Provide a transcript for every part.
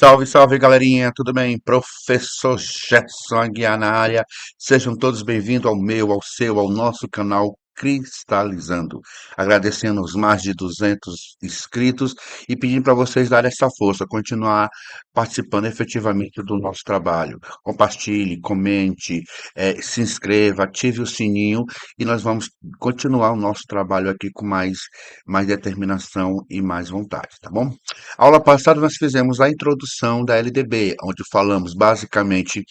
Salve, salve, galerinha, tudo bem? Professor Gerson Aguiar na área. Sejam todos bem-vindos ao meu, ao seu, ao nosso canal Cristalizando. Agradecendo os mais de 200 inscritos e pedindo para vocês darem essa força, continuar participando efetivamente do nosso trabalho. Compartilhe, comente, se inscreva, ative o sininho e nós vamos continuar o nosso trabalho aqui com mais determinação e mais vontade, tá bom? Aula passada nós fizemos a introdução da LDB, onde falamos basicamente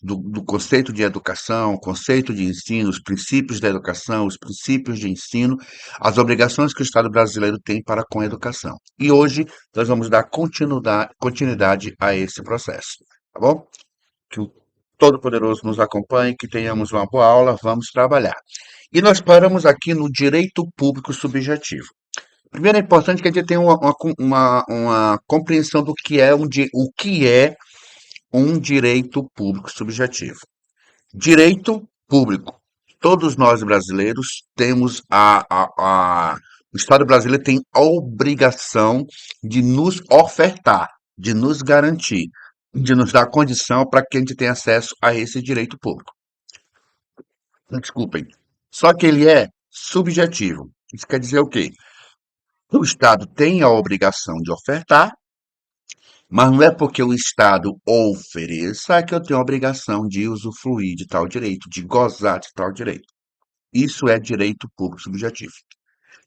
do conceito de educação, conceito de ensino, os princípios da educação, os princípios de ensino, as obrigações que o Estado brasileiro tem para com a educação. E hoje nós vamos dar continuidade a esse processo, tá bom? Que o Todo-Poderoso nos acompanhe, que tenhamos uma boa aula, vamos trabalhar. E nós paramos aqui no direito público subjetivo. Primeiro é importante que a gente tenha uma compreensão do que é o que é um direito público subjetivo. Direito público. Todos nós brasileiros temos o Estado brasileiro tem a obrigação de nos ofertar, de nos garantir, de nos dar condição para que a gente tenha acesso a esse direito público. Desculpem. Só que ele é subjetivo. Isso quer dizer o quê? O Estado tem a obrigação de ofertar, mas não é porque o Estado ofereça que eu tenho a obrigação de usufruir de tal direito, de gozar de tal direito. Isso é direito público subjetivo.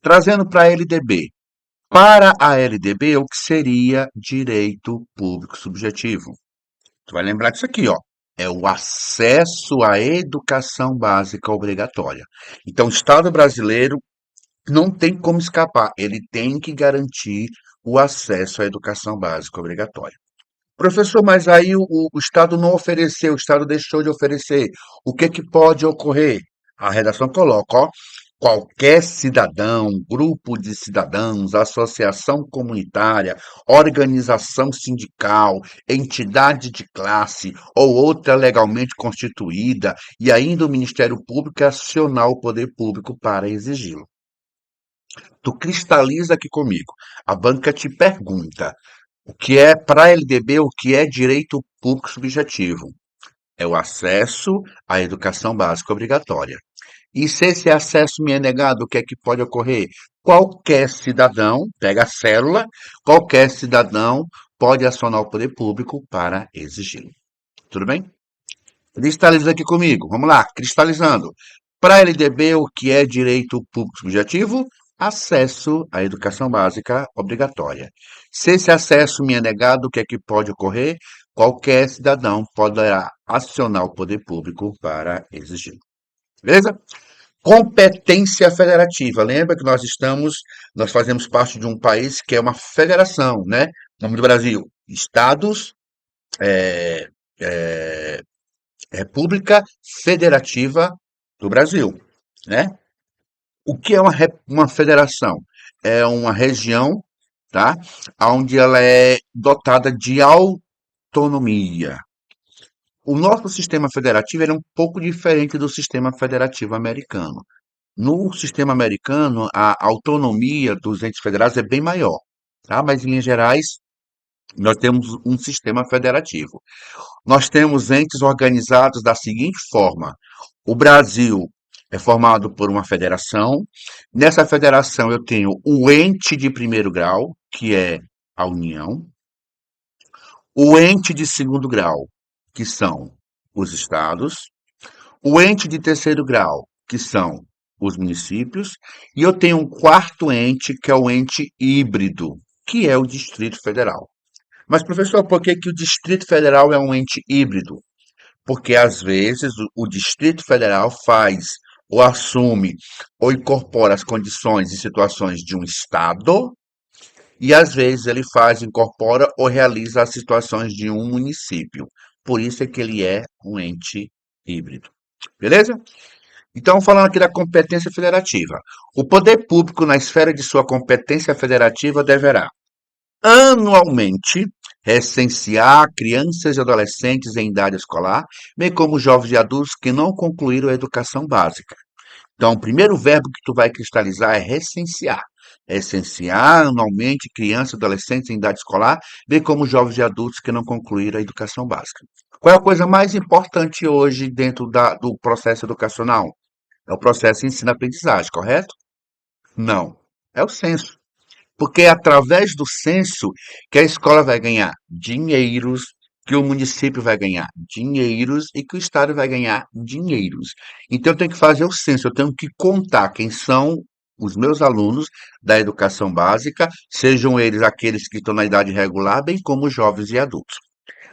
Trazendo para a LDB. Para a LDB, o que seria direito público subjetivo? Tu vai lembrar disso aqui, ó. É o acesso à educação básica obrigatória. Então, o Estado brasileiro não tem como escapar, ele tem que garantir o acesso à educação básica obrigatória. Professor, mas aí o Estado não ofereceu, o Estado deixou de oferecer. O que que pode ocorrer? A redação coloca, ó, qualquer cidadão, grupo de cidadãos, associação comunitária, organização sindical, entidade de classe ou outra legalmente constituída e ainda o Ministério Público acionar o poder público para exigi-lo. Tu cristaliza aqui comigo. A banca te pergunta: o que é, para a LDB, o que é direito público subjetivo? É o acesso à educação básica obrigatória. E se esse acesso me é negado, o que é que pode ocorrer? Qualquer cidadão, pega a célula, qualquer cidadão pode acionar o poder público para exigi-lo. Tudo bem? Cristaliza aqui comigo. Vamos lá, cristalizando. Para a LDB, o que é direito público subjetivo? Acesso à educação básica obrigatória. Se esse acesso me é negado, o que é que pode ocorrer? Qualquer cidadão poderá acionar o poder público para exigir. Beleza? Competência federativa. Lembra que nós fazemos parte de um país que é uma federação, né? No nome do Brasil, Estados, é, é, República Federativa do Brasil, né? O que é uma federação? É uma região, tá? Onde ela é dotada de autonomia. O nosso sistema federativo ele é um pouco diferente do sistema federativo americano. No sistema americano, a autonomia dos entes federados é bem maior, tá? Mas, em linhas gerais, nós temos um sistema federativo. Nós temos entes organizados da seguinte forma: o Brasil é formado por uma federação. Nessa federação eu tenho o ente de primeiro grau, que é a União, o ente de segundo grau, que são os estados, o ente de terceiro grau, que são os municípios, e eu tenho um quarto ente, que é o ente híbrido, que é o Distrito Federal. Mas, professor, por que que o Distrito Federal é um ente híbrido? Porque às vezes o Distrito Federal faz ou assume ou incorpora as condições e situações de um Estado, e às vezes ele faz, incorpora ou realiza as situações de um município. Por isso é que ele é um ente híbrido. Beleza? Então, falando aqui da competência federativa. O poder público, na esfera de sua competência federativa, deverá anualmente recensear crianças e adolescentes em idade escolar, bem como jovens e adultos que não concluíram a educação básica. Então, o primeiro verbo que tu vai cristalizar é recensear. recensear anualmente crianças e adolescentes em idade escolar, bem como jovens e adultos que não concluíram a educação básica. Qual é a coisa mais importante hoje dentro do processo educacional? É o processo de ensino-aprendizagem, correto? Não. É o censo. Porque é através do censo que a escola vai ganhar dinheiros, que o município vai ganhar dinheiros e que o estado vai ganhar dinheiros. Então eu tenho que fazer o censo, eu tenho que contar quem são os meus alunos da educação básica, sejam eles aqueles que estão na idade regular, bem como jovens e adultos.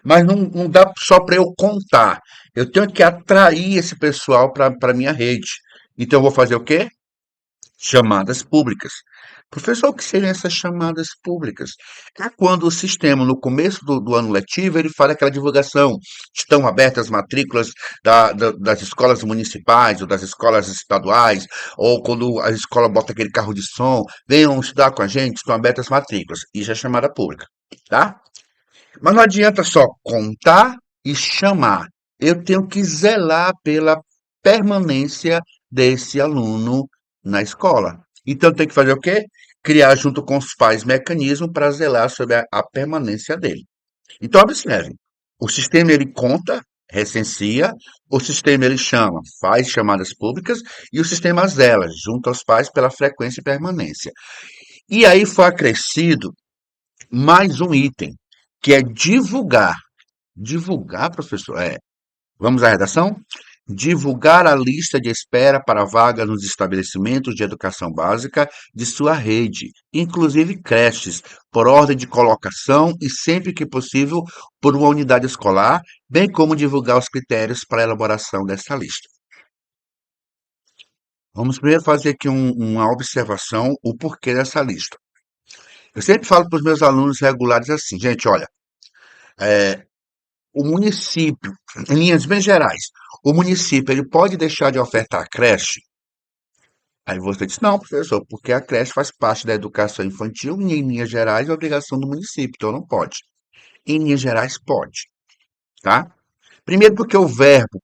Mas não dá só para eu contar. Eu tenho que atrair esse pessoal para a minha rede. Então eu vou fazer o quê? Chamadas públicas. Professor, o que seriam essas chamadas públicas? É quando o sistema, no começo do ano letivo, ele faz aquela divulgação. Estão abertas matrículas das escolas municipais ou das escolas estaduais, ou quando a escola bota aquele carro de som, venham estudar com a gente, estão abertas matrículas. Isso é chamada pública, tá? Mas não adianta só contar e chamar. Eu tenho que zelar pela permanência desse aluno na escola. Então tem que fazer o quê? Criar junto com os pais mecanismos para zelar sobre a permanência dele. Então observe, o sistema ele conta, recensia, o sistema ele chama, faz chamadas públicas e o sistema zela junto aos pais pela frequência e permanência. E aí foi acrescido mais um item, que é divulgar. Divulgar, professor? Vamos à redação? Divulgar a lista de espera para vaga nos estabelecimentos de educação básica de sua rede, inclusive creches, por ordem de colocação e, sempre que possível, por uma unidade escolar, bem como divulgar os critérios para a elaboração dessa lista. Vamos primeiro fazer aqui uma observação, o porquê dessa lista. Eu sempre falo para os meus alunos regulares assim, gente, olha, o município, em linhas bem gerais, o município ele pode deixar de ofertar creche? Aí você diz, não, professor, porque a creche faz parte da educação infantil e, em linhas gerais, é obrigação do município, então não pode. Em linhas gerais, pode, tá? Primeiro porque o verbo,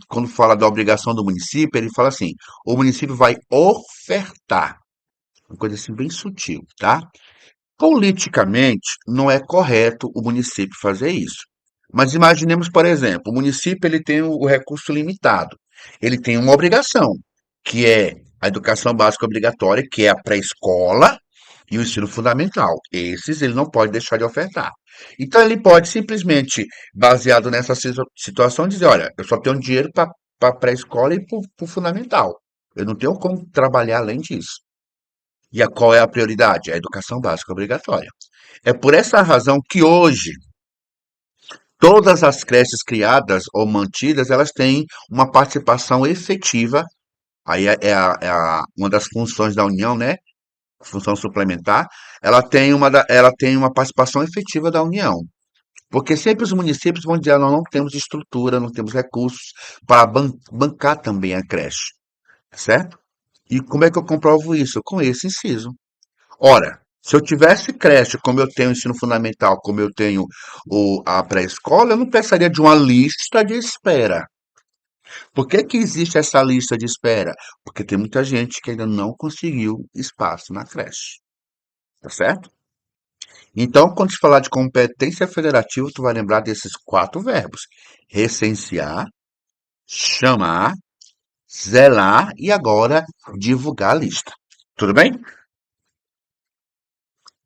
quando fala da obrigação do município, ele fala assim, o município vai ofertar, uma coisa assim bem sutil, tá? Politicamente, não é correto o município fazer isso. Mas imaginemos, por exemplo, o município ele tem o recurso limitado. Ele tem uma obrigação, que é a educação básica obrigatória, que é a pré-escola e o ensino fundamental. Esses ele não pode deixar de ofertar. Então ele pode simplesmente, baseado nessa situação, dizer, olha, eu só tenho dinheiro para a pré-escola e para o fundamental. Eu não tenho como trabalhar além disso. E qual é a prioridade? A educação básica obrigatória. É por essa razão que hoje todas as creches criadas ou mantidas, elas têm uma participação efetiva. Aí uma das funções da União, né? Função suplementar. Ela tem uma participação efetiva da União. Porque sempre os municípios vão dizer, nós não temos estrutura, não temos recursos para bancar também a creche, certo? E como é que eu comprovo isso? Com esse inciso. Ora, se eu tivesse creche, como eu tenho ensino fundamental, como eu tenho a pré-escola, eu não precisaria de uma lista de espera. Por que que existe essa lista de espera? Porque tem muita gente que ainda não conseguiu espaço na creche. Tá certo? Então, quando se falar de competência federativa, tu vai lembrar desses quatro verbos: recensear, chamar, zelar e agora divulgar a lista. Tudo bem?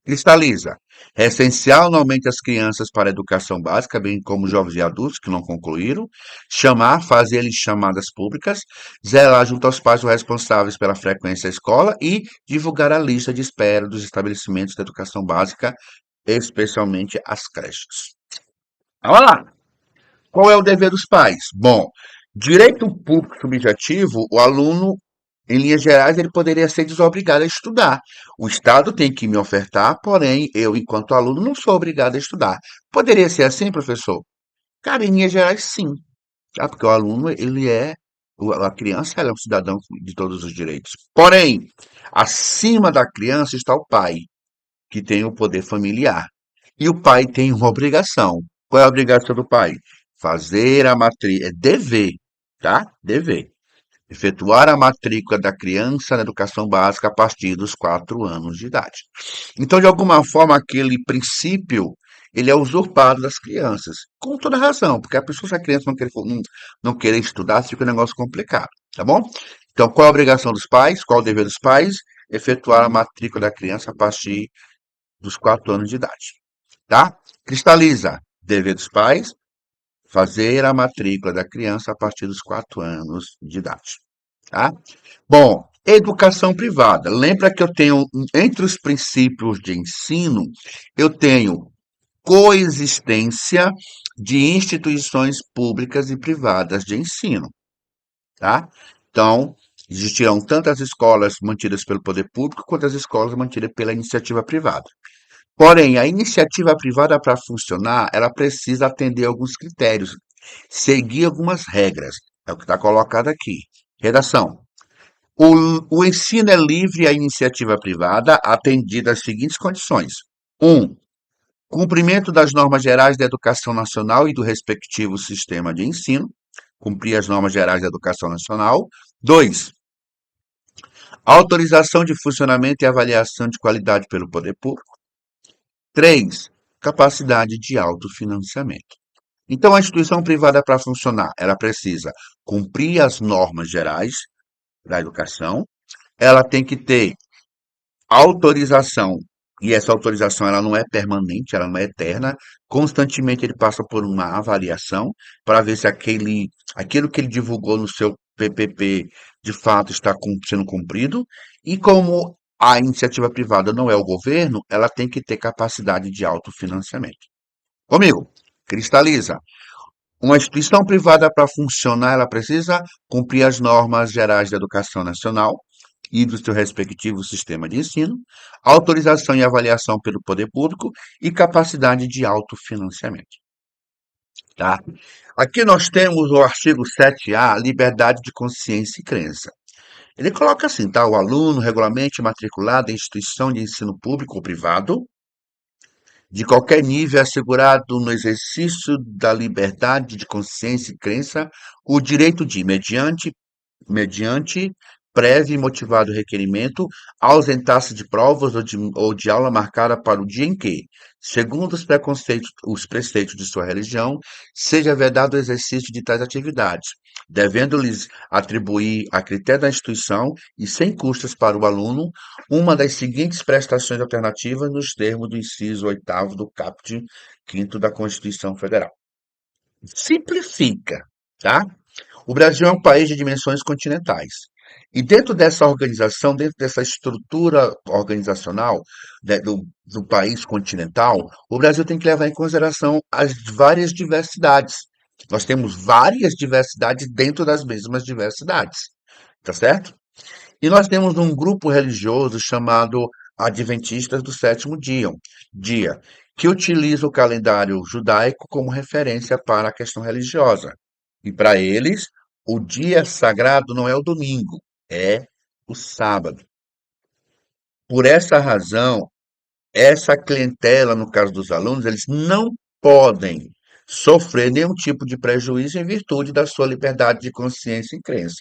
Cristaliza. Recensear anualmente as crianças para a educação básica, bem como jovens e adultos que não concluíram. Chamar, fazer eles chamadas públicas. Zelar junto aos pais os responsáveis pela frequência à escola e divulgar a lista de espera dos estabelecimentos de educação básica, especialmente as creches. Olha lá. Qual é o dever dos pais? Bom, direito público subjetivo, o aluno, em linhas gerais, ele poderia ser desobrigado a estudar. O Estado tem que me ofertar, porém, eu, enquanto aluno, não sou obrigado a estudar. Poderia ser assim, professor? Cara, em linhas gerais, sim. Tá? Porque o aluno, a criança, ela é um cidadão de todos os direitos. Porém, acima da criança está o pai, que tem o poder familiar. E o pai tem uma obrigação. Qual é a obrigação do pai? Fazer a matrícula. É dever, tá? Dever. efetuar a matrícula da criança na educação básica a partir dos 4 anos de idade. Então, de alguma forma, aquele princípio ele é usurpado das crianças, com toda razão, porque a pessoa, se a criança não querer estudar, fica um negócio complicado, tá bom? Então, qual a obrigação dos pais? Qual o dever dos pais? Efetuar a matrícula da criança a partir dos 4 anos de idade, tá? Cristaliza, dever dos pais, fazer a matrícula da criança a partir dos 4 anos de idade, tá? Bom, educação privada. Lembra que eu tenho, entre os princípios de ensino, eu tenho coexistência de instituições públicas e privadas de ensino, tá? Então, existirão tantas escolas mantidas pelo poder público quanto as escolas mantidas pela iniciativa privada. Porém, a iniciativa privada, para funcionar, ela precisa atender alguns critérios, seguir algumas regras. É o que está colocado aqui. Redação. O ensino é livre à iniciativa privada, atendida às seguintes condições. 1. Cumprimento das normas gerais da educação nacional e do respectivo sistema de ensino. Cumprir as normas gerais da educação nacional. 2. Autorização de funcionamento e avaliação de qualidade pelo poder público. 3. Capacidade de autofinanciamento. Então, a instituição privada, para funcionar, ela precisa cumprir as normas gerais da educação, ela tem que ter autorização, e essa autorização ela não é permanente, ela não é eterna. Constantemente ele passa por uma avaliação para ver se aquilo que ele divulgou no seu PPP de fato está sendo cumprido. E como a iniciativa privada não é o governo, ela tem que ter capacidade de autofinanciamento. Comigo, cristaliza. Uma instituição privada, para funcionar, ela precisa cumprir as normas gerais da educação nacional e do seu respectivo sistema de ensino, autorização e avaliação pelo poder público e capacidade de autofinanciamento. Tá? Aqui nós temos o artigo 7A, liberdade de consciência e crença. Ele coloca assim, tá? O aluno regularmente matriculado em instituição de ensino público ou privado, de qualquer nível, é assegurado no exercício da liberdade de consciência e crença o direito de, mediante prévio e motivado requerimento, ausentar-se de provas ou de aula marcada para o dia em que, segundo os preceitos de sua religião, seja vedado o exercício de tais atividades, devendo-lhes atribuir, a critério da instituição e sem custas para o aluno, uma das seguintes prestações alternativas nos termos do inciso 8º do caput 5º da Constituição Federal. Simplifica, tá? O Brasil é um país de dimensões continentais. E dentro dessa organização, dentro dessa estrutura organizacional do país continental, o Brasil tem que levar em consideração as várias diversidades. Nós temos várias diversidades dentro das mesmas diversidades, tá certo? E nós temos um grupo religioso chamado Adventistas do Sétimo Dia, que utiliza o calendário judaico como referência para a questão religiosa. E para eles, o dia sagrado não é o domingo, é o sábado. Por essa razão, essa clientela, no caso dos alunos, eles não podem sofrer nenhum tipo de prejuízo em virtude da sua liberdade de consciência e crença.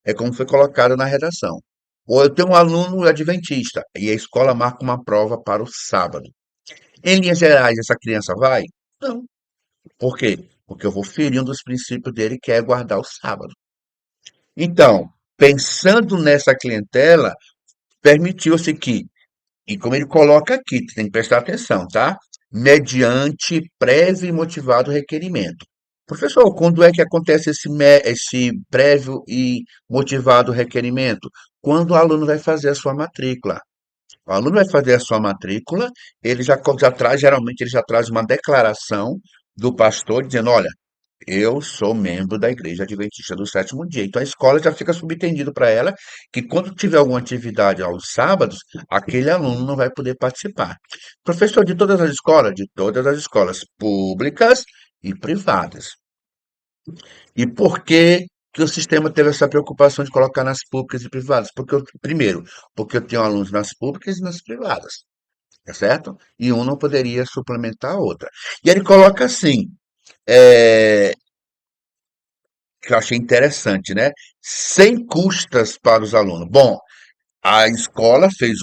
É como foi colocado na redação. Ou eu tenho um aluno adventista e a escola marca uma prova para o sábado. Em linhas gerais, essa criança vai? Não. Por quê? Porque eu vou ferir um dos princípios dele, que é guardar o sábado. Então, pensando nessa clientela, permitiu-se que, e como ele coloca aqui, tem que prestar atenção, tá? Mediante prévio e motivado requerimento. Professor, quando é que acontece esse prévio e motivado requerimento? Quando o aluno vai fazer a sua matrícula. O aluno vai fazer a sua matrícula, ele já traz, geralmente ele já traz uma declaração do pastor dizendo, olha, eu sou membro da Igreja Adventista do Sétimo Dia. Então a escola já fica subentendido para ela que quando tiver alguma atividade aos sábados, aquele aluno não vai poder participar. Professor, de todas as escolas? De todas as escolas públicas e privadas. E por que o sistema teve essa preocupação de colocar nas públicas e privadas? Primeiro, porque eu tenho alunos nas públicas e nas privadas, tá certo? E um não poderia suplementar a outra. E ele coloca assim, é, que eu achei interessante, né? Sem custas para os alunos. Bom, a escola fez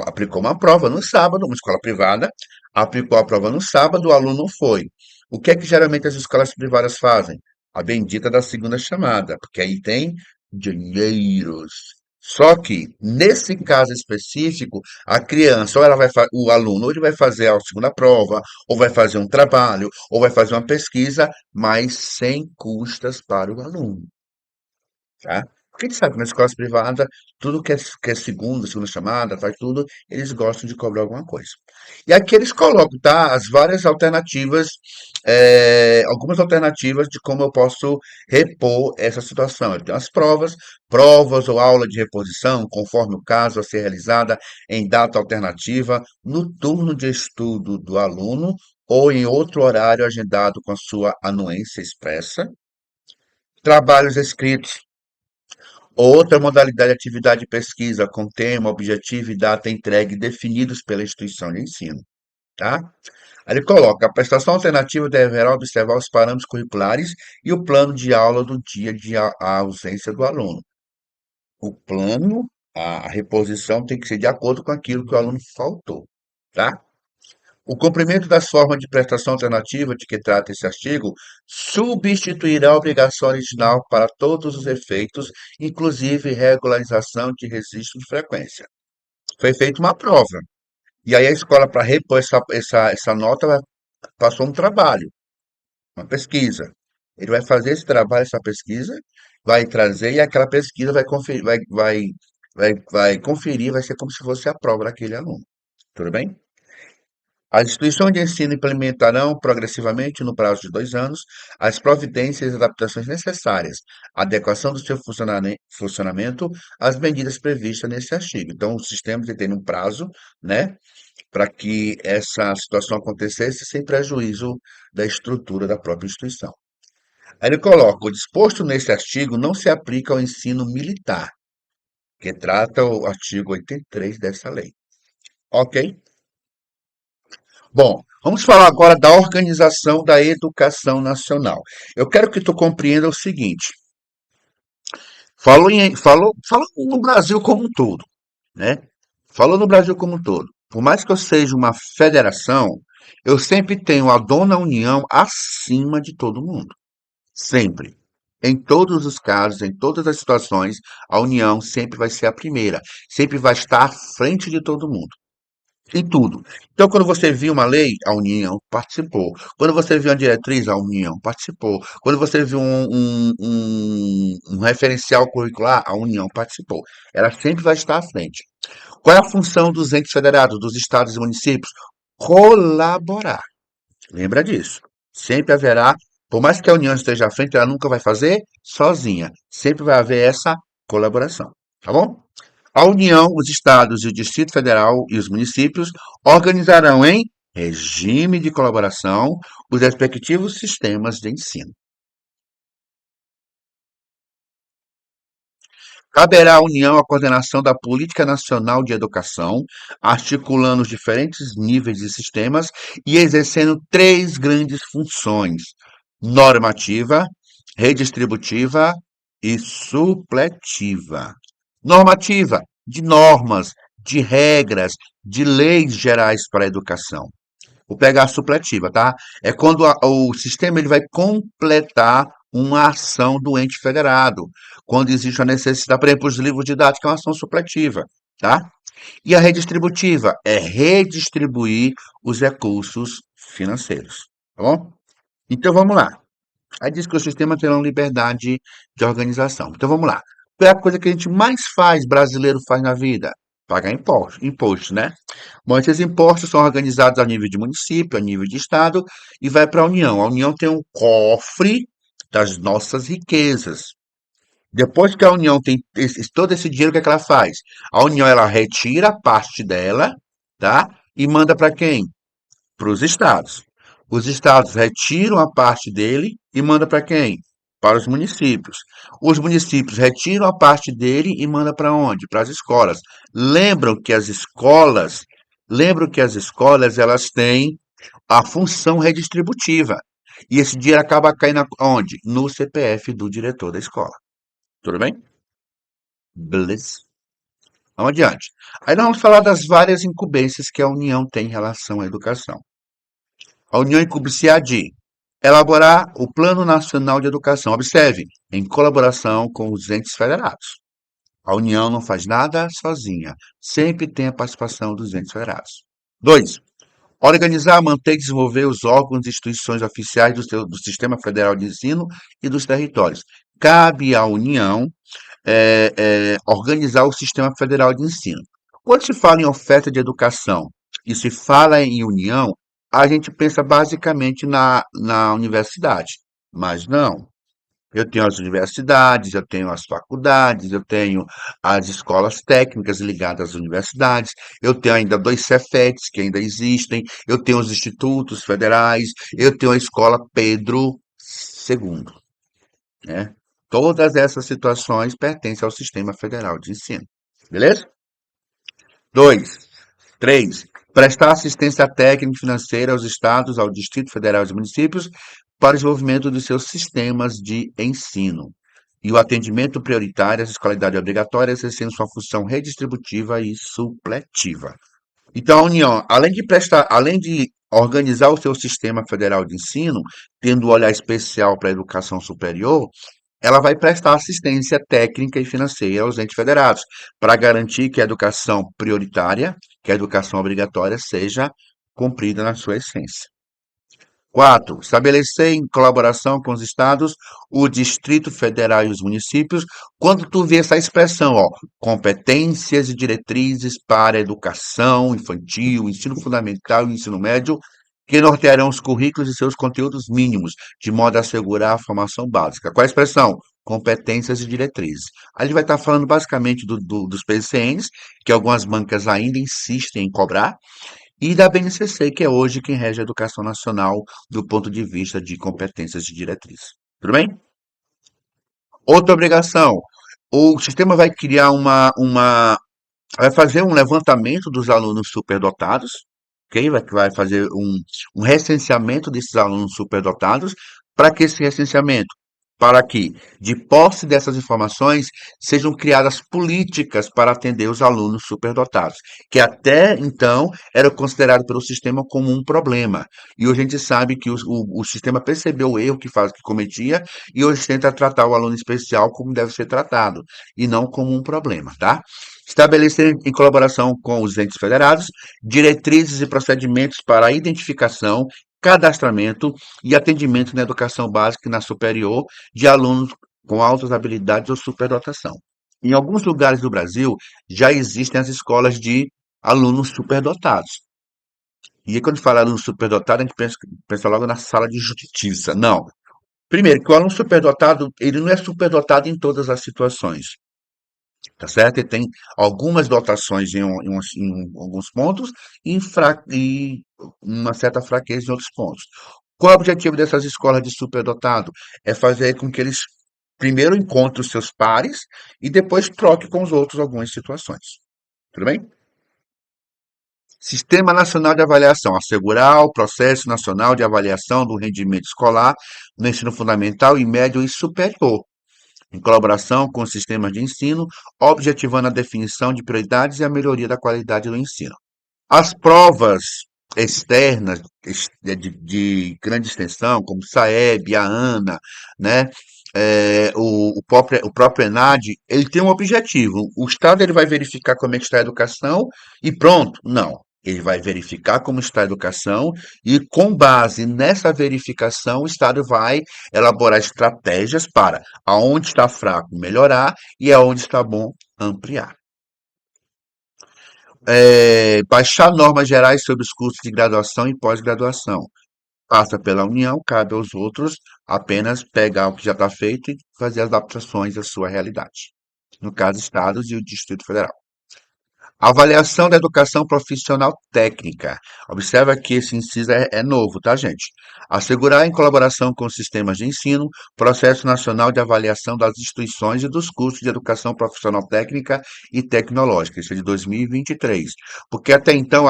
aplicou uma prova no sábado, uma escola privada, aplicou a prova no sábado, o aluno foi. O que é que geralmente as escolas privadas fazem? A bendita da segunda chamada, porque aí tem dinheiros. Só que, nesse caso específico, a criança, ou ela o aluno, ou ele vai fazer a segunda prova, ou vai fazer um trabalho, ou vai fazer uma pesquisa, mas sem custas para o aluno. Tá? Porque a gente sabe que nas escolas privadas, tudo que é segunda chamada, faz tudo, eles gostam de cobrar alguma coisa. E aqui eles colocam, tá? As várias alternativas, algumas alternativas de como eu posso repor essa situação. Eu tenho as provas ou aula de reposição, conforme o caso a ser realizada em data alternativa, no turno de estudo do aluno ou em outro horário agendado com a sua anuência expressa. Trabalhos escritos outra modalidade de atividade de pesquisa com tema, objetivo e data entregue definidos pela instituição de ensino, tá? Aí ele coloca, a prestação alternativa deverá observar os parâmetros curriculares e o plano de aula do dia de a ausência do aluno. O plano, a reposição tem que ser de acordo com aquilo que o aluno faltou, tá? O cumprimento das formas de prestação alternativa de que trata esse artigo substituirá a obrigação original para todos os efeitos, inclusive regularização de registro de frequência. Foi feita uma prova. E aí a escola, para repor essa nota, passou um trabalho, uma pesquisa. Ele vai fazer esse trabalho, essa pesquisa, vai trazer e aquela pesquisa vai conferir, vai conferir, vai ser como se fosse a prova daquele aluno. Tudo bem? As instituições de ensino implementarão progressivamente, no prazo de 2 anos, as providências e adaptações necessárias à adequação do seu funcionamento às medidas previstas nesse artigo. Então, o sistema tem um prazo, né, para que essa situação acontecesse sem prejuízo da estrutura da própria instituição. Aí ele coloca: o disposto nesse artigo não se aplica ao ensino militar, que trata o artigo 83 dessa lei. Ok? Bom, vamos falar agora da organização da educação nacional. Eu quero que tu compreenda o seguinte: falou no Brasil como um todo, né? Falou no Brasil como um todo. Por mais que eu seja uma federação, eu sempre tenho a dona União acima de todo mundo. Sempre. Em todos os casos, em todas as situações, a União sempre vai ser a primeira, sempre vai estar à frente de todo mundo. Em tudo. Então, quando você viu uma lei, a União participou. Quando você viu uma diretriz, a União participou. Quando você viu um referencial curricular, a União participou. Ela sempre vai estar à frente. Qual é a função dos entes federados, dos estados e municípios? Colaborar. Lembra disso. Sempre haverá, por mais que a União esteja à frente, ela nunca vai fazer sozinha. Sempre vai haver essa colaboração. Tá bom? A União, os estados e o Distrito Federal e os municípios organizarão em regime de colaboração os respectivos sistemas de ensino. Caberá à União a coordenação da política nacional de educação, articulando os diferentes níveis e sistemas e exercendo três grandes funções: normativa, redistributiva e supletiva. Normativa, de normas, de regras, de leis gerais para a educação. Vou pegar a supletiva, tá? É quando o sistema ele vai completar uma ação do ente federado, quando existe a necessidade, por exemplo, os livros didáticos é uma ação supletiva, tá? E a redistributiva é redistribuir os recursos financeiros, tá bom? Então vamos lá. Aí diz que o sistema terá liberdade de organização. Então vamos lá. Qual é a coisa que a gente mais faz, brasileiro faz na vida? Pagar imposto, né? Bom, esses impostos são organizados a nível de município, a nível de estado e vai para a União. A União tem um cofre das nossas riquezas. Depois que a União tem todo esse dinheiro, o que é que ela faz? A União ela retira parte dela, tá? E manda para quem? Para os estados. Os estados retiram a parte dele e manda para quem? Para os municípios. Os municípios retiram a parte dele e manda para onde? Para as escolas. Lembram que as escolas, lembram que as escolas elas têm a função redistributiva. E esse dinheiro acaba caindo onde? No CPF do diretor da escola. Tudo bem? Beleza. Vamos adiante. Aí nós vamos falar das várias incumbências que a União tem em relação à educação. A União incumbe-se a de elaborar o Plano Nacional de Educação. Observe, em colaboração com os entes federados. A União não faz nada sozinha. Sempre tem a participação dos entes federados. 2. Organizar, manter e desenvolver os órgãos e instituições oficiais do Sistema Federal de Ensino e dos territórios. Cabe à União organizar o Sistema Federal de Ensino. Quando se fala em oferta de educação e se fala em união, a gente pensa basicamente na universidade. Mas não. Eu tenho as universidades, eu tenho as faculdades, eu tenho as escolas técnicas ligadas às universidades, eu tenho ainda dois Cefetes que ainda existem, eu tenho os institutos federais, eu tenho a escola Pedro II, né? Todas essas situações pertencem ao Sistema Federal de Ensino. Beleza? 2. 3. Prestar assistência técnica e financeira aos estados, ao Distrito Federal e aos municípios para o desenvolvimento dos seus sistemas de ensino. E o atendimento prioritário às escolaridades obrigatórias, exercendo sua função redistributiva e supletiva. Então, a União, além de organizar o seu sistema federal de ensino, tendo um olhar especial para a educação superior, ela vai prestar assistência técnica e financeira aos entes federados, para garantir que a educação prioritária, que a educação obrigatória, seja cumprida na sua essência. 4. Estabelecer em colaboração com os estados, o Distrito Federal e os municípios, quando tu vê essa expressão, ó, competências e diretrizes para a educação infantil, ensino fundamental e ensino médio, que nortearão os currículos e seus conteúdos mínimos, de modo a assegurar a formação básica. Qual é a expressão? Competências e diretrizes. A gente vai estar falando basicamente dos PCNs, que algumas bancas ainda insistem em cobrar, e da BNCC, que é hoje quem rege a educação nacional do ponto de vista de competências de diretriz. Tudo bem? Outra obrigação. O sistema vai criar vai fazer um levantamento dos alunos superdotados, ok? Vai fazer um recenseamento desses alunos superdotados. Para que esse recenseamento? Para que, de posse dessas informações, sejam criadas políticas para atender os alunos superdotados, que até então era considerado pelo sistema como um problema. E hoje a gente sabe que o sistema percebeu o erro que cometia e hoje tenta tratar o aluno especial como deve ser tratado, e não como um problema, tá? Estabelecer, em colaboração com os entes federados, diretrizes e procedimentos para a identificação, cadastramento e atendimento na educação básica e na superior de alunos com altas habilidades ou superdotação. Em alguns lugares do Brasil já existem as escolas de alunos superdotados. E aí, quando fala aluno superdotado, a gente pensa logo na sala de justiça. Não. Primeiro, que o aluno superdotado, ele não é superdotado em todas as situações. Tá certo? Ele tem algumas dotações em alguns pontos e uma certa fraqueza em outros pontos. Qual é o objetivo dessas escolas de superdotado? É fazer com que eles primeiro encontrem os seus pares e depois troquem com os outros algumas situações. Tudo bem? Sistema Nacional de Avaliação. Assegurar o processo nacional de avaliação do rendimento escolar no ensino fundamental e médio e superior, em colaboração com os sistemas de ensino, objetivando a definição de prioridades e a melhoria da qualidade do ensino. As provas externas de grande extensão, como o SAEB, a ANA, né, o próprio ENAD, ele tem um objetivo. O Estado ele vai verificar como é que está a educação e pronto. Não. Ele vai verificar como está a educação e, com base nessa verificação, o Estado vai elaborar estratégias para aonde está fraco melhorar e aonde está bom ampliar. Baixar normas gerais sobre os cursos de graduação e pós-graduação. Passa pela União, cabe aos outros apenas pegar o que já está feito e fazer adaptações à sua realidade. No caso, estados e o Distrito Federal. Avaliação da educação profissional técnica. Observa que esse inciso é novo, tá, gente? Assegurar em colaboração com os sistemas de ensino, processo nacional de avaliação das instituições e dos cursos de educação profissional técnica e tecnológica. Isso é de 2023. Porque até então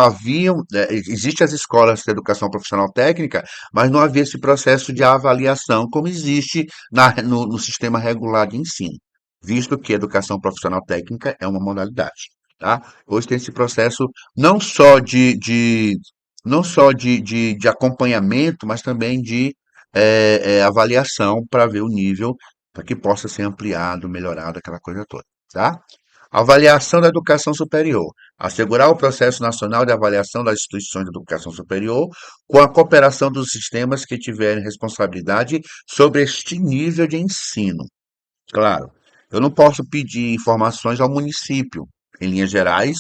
existem as escolas de educação profissional técnica, mas não havia esse processo de avaliação como existe no sistema regular de ensino, visto que a educação profissional técnica é uma modalidade. Tá? Hoje tem esse processo não só de acompanhamento, mas também de avaliação para ver o nível, para que possa ser ampliado, melhorado, aquela coisa toda. Tá? Avaliação da educação superior. Assegurar o processo nacional de avaliação das instituições de educação superior com a cooperação dos sistemas que tiverem responsabilidade sobre este nível de ensino. Claro, eu não posso pedir informações ao município, em linhas gerais,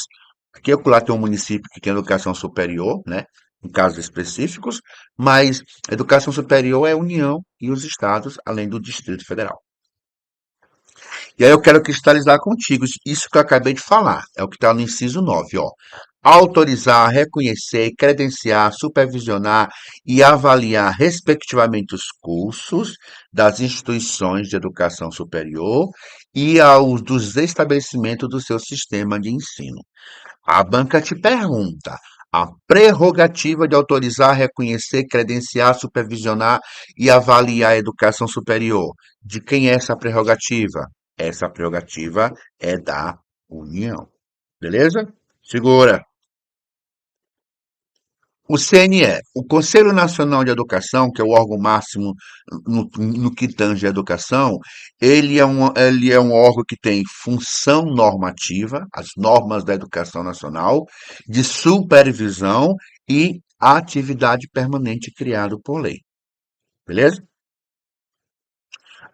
porque lá tem um município que tem educação superior, né? Em casos específicos, mas a educação superior é a União e os estados, além do Distrito Federal. E aí eu quero cristalizar contigo isso que eu acabei de falar, é o que está no inciso 9, ó. Autorizar, reconhecer, credenciar, supervisionar e avaliar, respectivamente, os cursos das instituições de educação superior e aos dos estabelecimentos do seu sistema de ensino. A banca te pergunta: a prerrogativa de autorizar, reconhecer, credenciar, supervisionar e avaliar a educação superior. De quem é essa prerrogativa? Essa prerrogativa é da União. Beleza? Segura. O CNE, o Conselho Nacional de Educação, que é o órgão máximo no que tange a educação, ele é um órgão que tem função normativa, as normas da educação nacional, de supervisão e atividade permanente criado por lei. Beleza?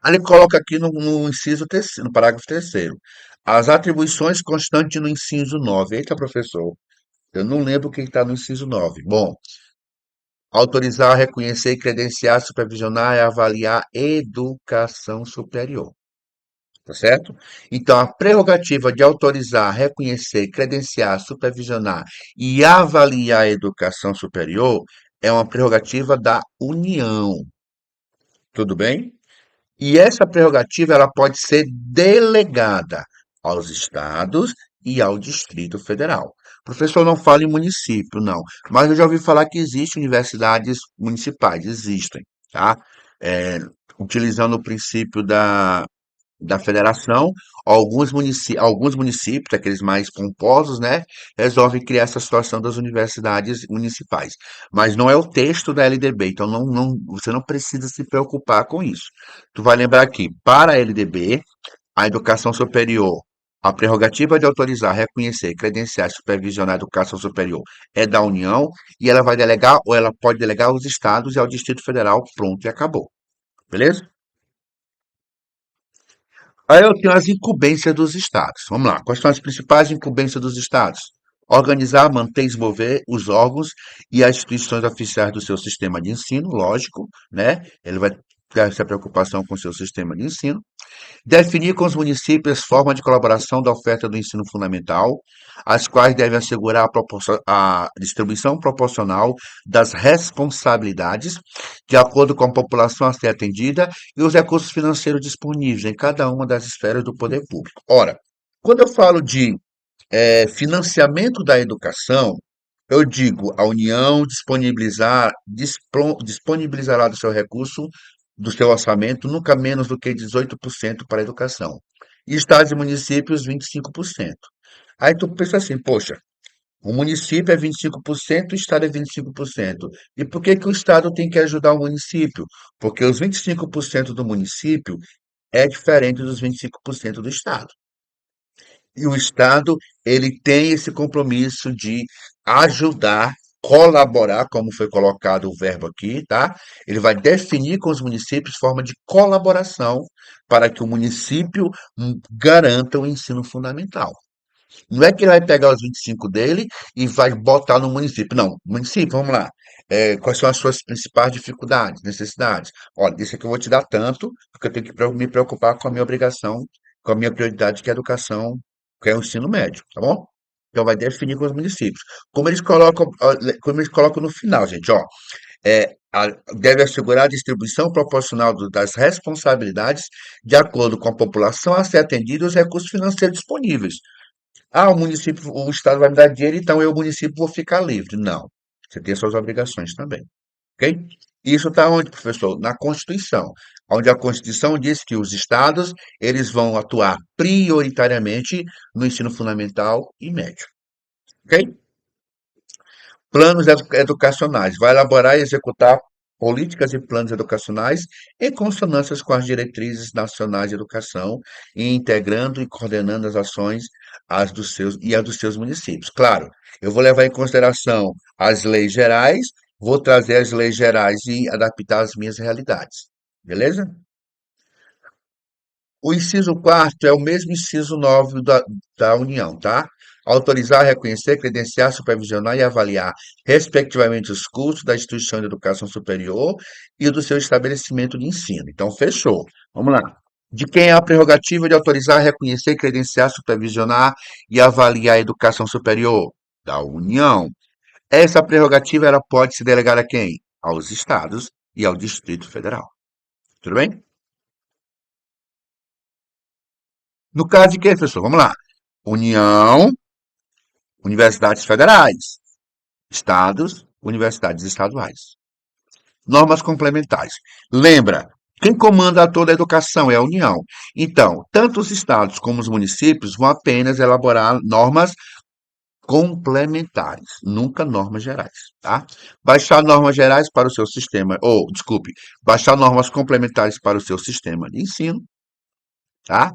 Aí ele coloca aqui no inciso terceiro, no parágrafo terceiro, as atribuições constantes no inciso 9. Eita, professor, eu não lembro o que está no inciso 9. Bom, autorizar, reconhecer, credenciar, supervisionar e avaliar educação superior. Tá certo? Então, a prerrogativa de autorizar, reconhecer, credenciar, supervisionar e avaliar a educação superior é uma prerrogativa da União. Tudo bem? E essa prerrogativa ela pode ser delegada aos estados e ao Distrito Federal. O professor não fala em município, não, mas eu já ouvi falar que existem universidades municipais, existem, tá? É, utilizando o princípio da federação, alguns municípios, aqueles mais pomposos, né, resolvem criar essa situação das universidades municipais. Mas não é o texto da LDB, então você não precisa se preocupar com isso. Tu vai lembrar que, para a LDB, a educação superior, a prerrogativa de autorizar, reconhecer, credenciar e supervisionar a educação superior é da União e ela vai delegar ou ela pode delegar aos estados e ao Distrito Federal, pronto e acabou. Beleza? Aí eu tenho as incumbências dos estados. Vamos lá. Quais são as principais incumbências dos estados? Organizar, manter e desenvolver os órgãos e as instituições oficiais do seu sistema de ensino, lógico, né? Ele vai ter essa preocupação com o seu sistema de ensino. Definir com os municípios forma de colaboração da oferta do ensino fundamental, as quais devem assegurar a distribuição proporcional das responsabilidades, de acordo com a população a ser atendida e os recursos financeiros disponíveis em cada uma das esferas do poder público. Ora, quando eu falo de financiamento da educação, eu digo, a União disponibilizará do seu recurso, do seu orçamento, nunca menos do que 18% para a educação. E estados e municípios, 25%. Aí tu pensa assim, poxa, o município é 25%, o estado é 25%. E por que que o estado tem que ajudar o município? Porque os 25% do município é diferente dos 25% do estado. E o Estado, ele tem esse compromisso de ajudar, colaborar, como foi colocado o verbo aqui, tá? Ele vai definir com os municípios forma de colaboração para que o município garanta o ensino fundamental. Não é que ele vai pegar os 25 dele e vai botar no município. Não, município, vamos lá. Quais são as suas principais dificuldades, necessidades? Olha, isso aqui eu vou te dar tanto, porque eu tenho que me preocupar com a minha obrigação, com a minha prioridade, que é a educação, que é o ensino médio, tá bom? Então vai definir com os municípios. Como eles colocam no final, gente, ó, deve assegurar a distribuição proporcional das responsabilidades de acordo com a população a ser atendida e os recursos financeiros disponíveis. Ah, o Estado vai me dar dinheiro, então eu, o município, vou ficar livre. Não. Você tem suas obrigações também. Ok? Isso está onde, professor? Na Constituição, onde a Constituição diz que os estados eles vão atuar prioritariamente no ensino fundamental e médio. Ok? Planos educacionais. Vai elaborar e executar políticas e planos educacionais em consonância com as diretrizes nacionais de educação e integrando e coordenando as ações as dos seus municípios. Claro, eu vou levar em consideração as leis gerais, vou trazer as leis gerais e adaptar às minhas realidades. Beleza? O inciso quarto é o mesmo inciso 9 da União, tá? Autorizar, reconhecer, credenciar, supervisionar e avaliar, respectivamente, os custos da instituição de educação superior e do seu estabelecimento de ensino. Então, fechou. Vamos lá. De quem é a prerrogativa de autorizar, reconhecer, credenciar, supervisionar e avaliar a educação superior? Da União. Essa prerrogativa ela pode se delegar a quem? Aos estados e ao Distrito Federal. Tudo bem? No caso de quê, professor? Vamos lá. União, universidades federais, estados, universidades estaduais. Normas complementares. Lembra, quem comanda toda a educação é a União. Então, tanto os estados como os municípios vão apenas elaborar normas complementares, nunca normas gerais, tá? Baixar normas gerais para o seu sistema, ou, desculpe, baixar normas complementares para o seu sistema de ensino, tá?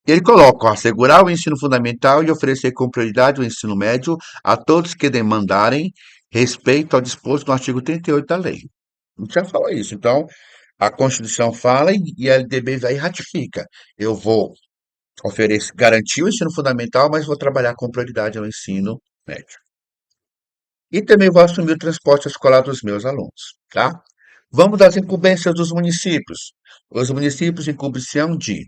Ele coloca, ó, assegurar o ensino fundamental e oferecer com prioridade o ensino médio a todos que demandarem respeito ao disposto no artigo 38 da lei. A gente já falou isso. Então, a Constituição fala e a LDB vai e ratifica. Eu vou oferecer, garantir o ensino fundamental, mas vou trabalhar com prioridade ao ensino médio. E também vou assumir o transporte escolar dos meus alunos, tá? Vamos das incumbências dos municípios. Os municípios incumbem de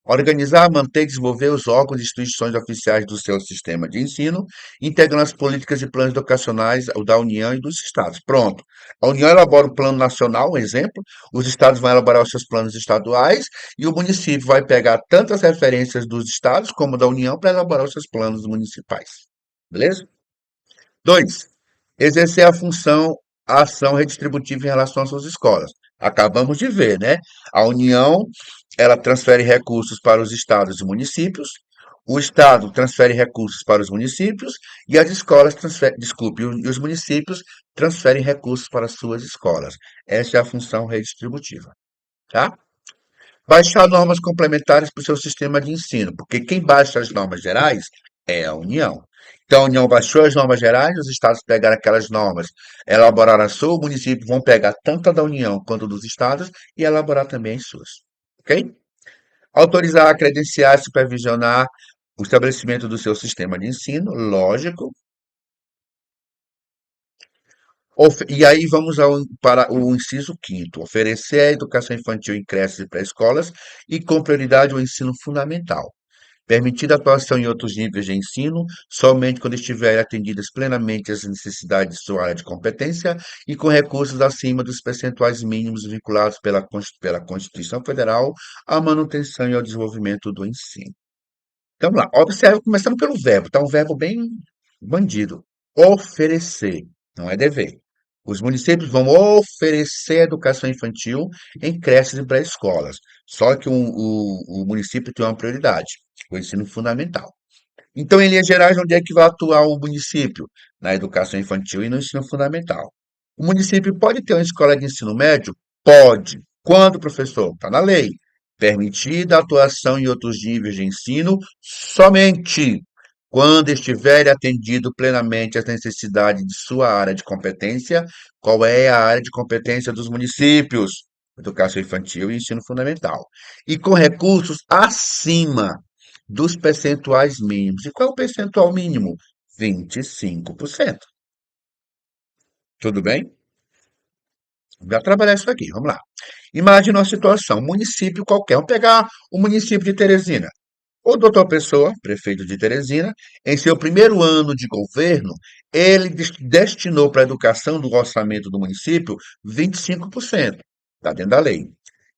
organizar, manter e desenvolver os órgãos e instituições oficiais do seu sistema de ensino, integrando as políticas e planos educacionais da União e dos Estados. Pronto. A União elabora o plano nacional, um exemplo, os Estados vão elaborar os seus planos estaduais e o município vai pegar tantas referências dos Estados como da União para elaborar os seus planos municipais. Beleza? Dois, exercer a ação redistributiva em relação às suas escolas. Acabamos de ver, né? A União, ela transfere recursos para os estados e municípios, o estado transfere recursos para os municípios e as escolas transferem, desculpe, e os municípios transferem recursos para as suas escolas. Essa é a função redistributiva, tá? Baixar normas complementares para o seu sistema de ensino, porque quem baixa as normas gerais é a União. Então, a União baixou as normas gerais, os estados pegaram aquelas normas, elaboraram a sua, o município vão pegar tanto a da União quanto a dos estados e elaborar também as suas. Ok? Autorizar, credenciar, supervisionar o estabelecimento do seu sistema de ensino, lógico. E aí vamos para o inciso quinto, oferecer a educação infantil em creches e pré-escolas e com prioridade o ensino fundamental. Permitida a atuação em outros níveis de ensino, somente quando estiverem atendidas plenamente as necessidades de sua área de competência e com recursos acima dos percentuais mínimos vinculados pela Constituição Federal à manutenção e ao desenvolvimento do ensino. Então, vamos lá. Observe, começando pelo verbo, tá um verbo bem bandido. Oferecer, não é dever. Os municípios vão oferecer educação infantil em creches e pré-escolas. Só que o município tem uma prioridade, o ensino fundamental. Então, em linhas gerais, onde é que vai atuar o município? Na educação infantil e no ensino fundamental. O município pode ter uma escola de ensino médio? Pode. Quando, professor? Está na lei. Permitida a atuação em outros níveis de ensino somente quando estiver atendido plenamente às necessidades de sua área de competência. Qual é a área de competência dos municípios? Educação infantil e ensino fundamental. E com recursos acima dos percentuais mínimos. E qual é o percentual mínimo? 25%. Tudo bem? Vamos trabalhar isso aqui. Vamos lá. Imagine uma situação, um município qualquer. Vamos pegar o município de Teresina. O doutor Pessoa, prefeito de Teresina, em seu primeiro ano de governo, ele destinou para a educação do orçamento do município 25%. Está dentro da lei.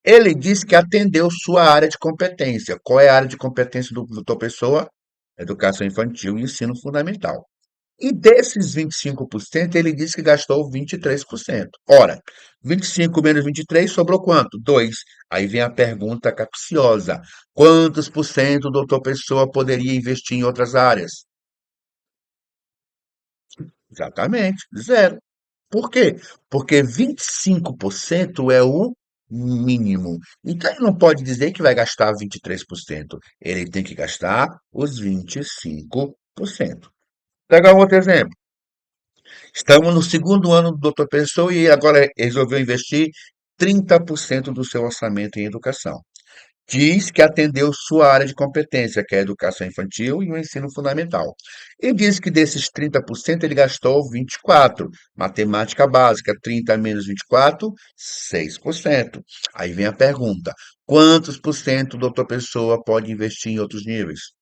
Ele disse que atendeu sua área de competência. Qual é a área de competência do doutor Pessoa? Educação infantil e ensino fundamental. E desses 25%, ele disse que gastou 23%. Ora, 25 menos 23 sobrou quanto? 2. Aí vem a pergunta capciosa. Quantos por cento o doutor Pessoa poderia investir em outras áreas? Exatamente, zero. Por quê? Porque 25% é o mínimo. Então ele não pode dizer que vai gastar 23%. Ele tem que gastar os 25%. Pegar um outro exemplo. Estamos no segundo ano do Dr. Pessoa e agora resolveu investir 30% do seu orçamento em educação. Diz que atendeu sua área de competência, que é a educação infantil e o ensino fundamental. E diz que desses 30% ele gastou 24%. Matemática básica, 30 menos 24, 6%. Aí vem a pergunta: quantos por cento o doutor Pessoa pode investir em outros níveis?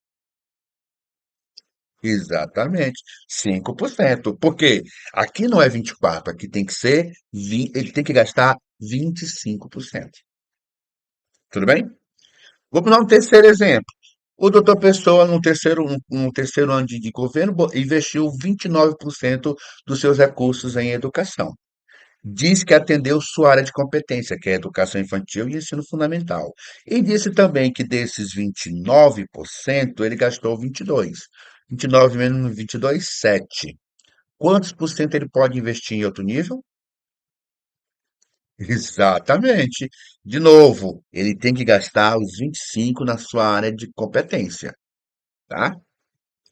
Exatamente, 5%. Por quê? Aqui não é 24, aqui tem que ser, ele tem que gastar 25%. Tudo bem? Vamos dar um terceiro exemplo. O doutor Pessoa, no terceiro ano de governo, investiu 29% dos seus recursos em educação. Diz que atendeu sua área de competência, que é educação infantil e ensino fundamental. E disse também que desses 29%, ele gastou 22%. 29 menos 22, 7. Quantos por cento ele pode investir em outro nível? Exatamente. De novo, ele tem que gastar os 25 na sua área de competência, tá?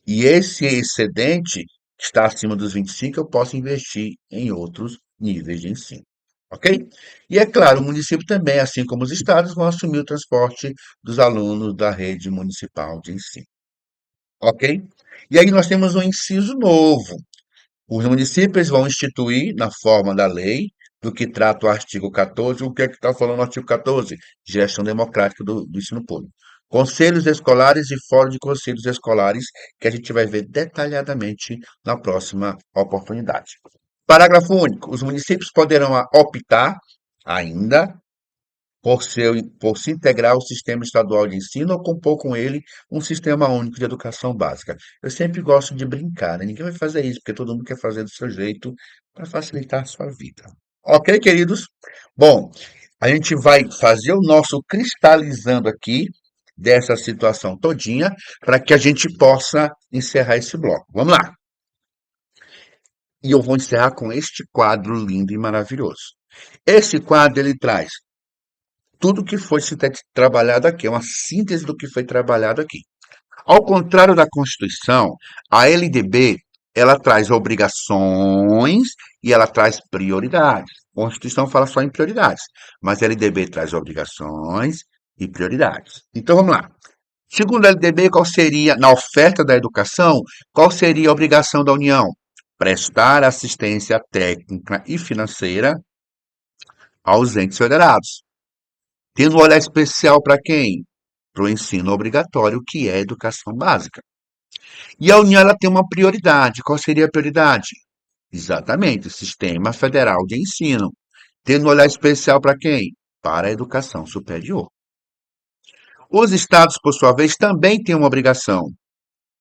E esse excedente que está acima dos 25, eu posso investir em outros níveis de ensino, ok? E é claro, o município também, assim como os estados, vão assumir o transporte dos alunos da rede municipal de ensino, ok? E aí nós temos um inciso novo. Os municípios vão instituir, na forma da lei, do que trata o artigo 14, o que é que está falando o artigo 14? Gestão democrática do ensino público. Conselhos escolares e fórum de conselhos escolares, que a gente vai ver detalhadamente na próxima oportunidade. Parágrafo único. Os municípios poderão optar ainda por se integrar ao sistema estadual de ensino ou compor com ele um sistema único de educação básica. Eu sempre gosto de brincar, né? Ninguém vai fazer isso, porque todo mundo quer fazer do seu jeito para facilitar a sua vida. Ok, queridos? Bom, a gente vai fazer o nosso cristalizando aqui dessa situação todinha para que a gente possa encerrar esse bloco. Vamos lá. E eu vou encerrar com este quadro lindo e maravilhoso. Esse quadro ele traz tudo que foi trabalhado aqui, é uma síntese do que foi trabalhado aqui. Ao contrário da Constituição, a LDB ela traz obrigações e ela traz prioridades. A Constituição fala só em prioridades, mas a LDB traz obrigações e prioridades. Então vamos lá. Segundo a LDB, qual seria, na oferta da educação, qual seria a obrigação da União? Prestar assistência técnica e financeira aos entes federados. Tendo um olhar especial para quem? Para o ensino obrigatório, que é a educação básica. E a União ela tem uma prioridade. Qual seria a prioridade? Exatamente, o Sistema Federal de Ensino. Tendo um olhar especial para quem? Para a educação superior. Os estados, por sua vez, também têm uma obrigação.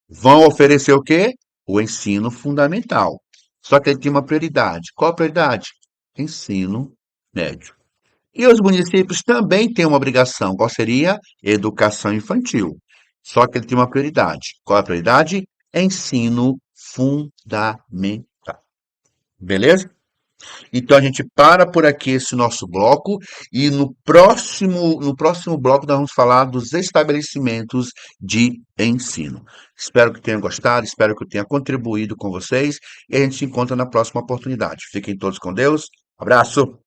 Vão oferecer o quê? O ensino fundamental. Só que ele tem uma prioridade. Qual a prioridade? Ensino médio. E os municípios também têm uma obrigação. Qual seria? Educação infantil. Só que ele tem uma prioridade. Qual é a prioridade? Ensino fundamental. Beleza? Então a gente para por aqui esse nosso bloco e no próximo bloco nós vamos falar dos estabelecimentos de ensino. Espero que tenham gostado, espero que eu tenha contribuído com vocês e a gente se encontra na próxima oportunidade. Fiquem todos com Deus. Abraço.